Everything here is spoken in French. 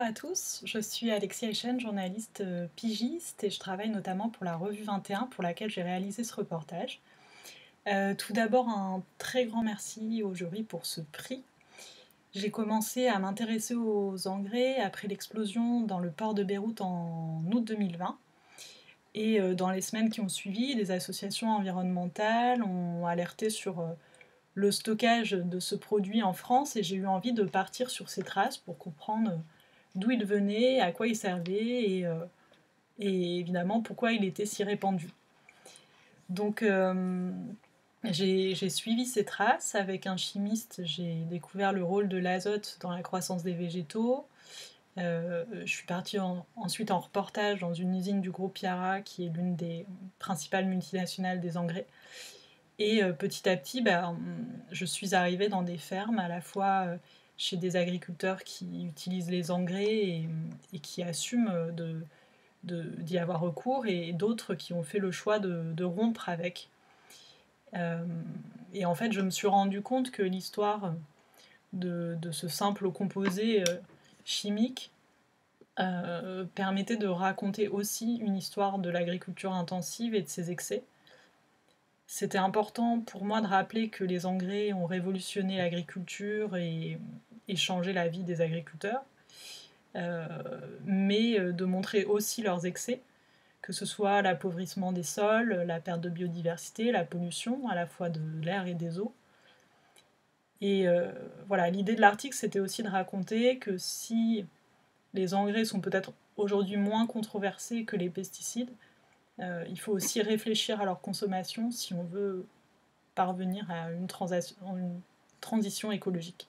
À tous, je suis Alexia Echen, journaliste pigiste et je travaille notamment pour la revue 21 pour laquelle j'ai réalisé ce reportage. Tout d'abord, un très grand merci au jury pour ce prix. J'ai commencé à m'intéresser aux engrais après l'explosion dans le port de Beyrouth en août 2020. Et dans les semaines qui ont suivi, des associations environnementales ont alerté sur le stockage de ce produit en France et j'ai eu envie de partir sur ses traces pour comprendre d'où il venait, à quoi il servait et évidemment pourquoi il était si répandu. Donc j'ai suivi ces traces. Avec un chimiste, j'ai découvert le rôle de l'azote dans la croissance des végétaux. Je suis partie ensuite en reportage dans une usine du groupe Yara, qui est l'une des principales multinationales des engrais. Et petit à petit, je suis arrivée dans des fermes, à la fois chez des agriculteurs qui utilisent les engrais et qui assument d'y avoir recours, et d'autres qui ont fait le choix de rompre avec. Euh, et en fait, je me suis rendu compte que l'histoire de ce simple composé chimique permettait de raconter aussi une histoire de l'agriculture intensive et de ses excès. C'était important pour moi de rappeler que les engrais ont révolutionné l'agriculture et changé la vie des agriculteurs, euh, mais de montrer aussi leurs excès, que ce soit l'appauvrissement des sols, la perte de biodiversité, la pollution à la fois de l'air et des eaux. Et voilà, l'idée de l'article, c'était aussi de raconter que si les engrais sont peut-être aujourd'hui moins controversés que les pesticides, il faut aussi réfléchir à leur consommation si on veut parvenir à une transition écologique.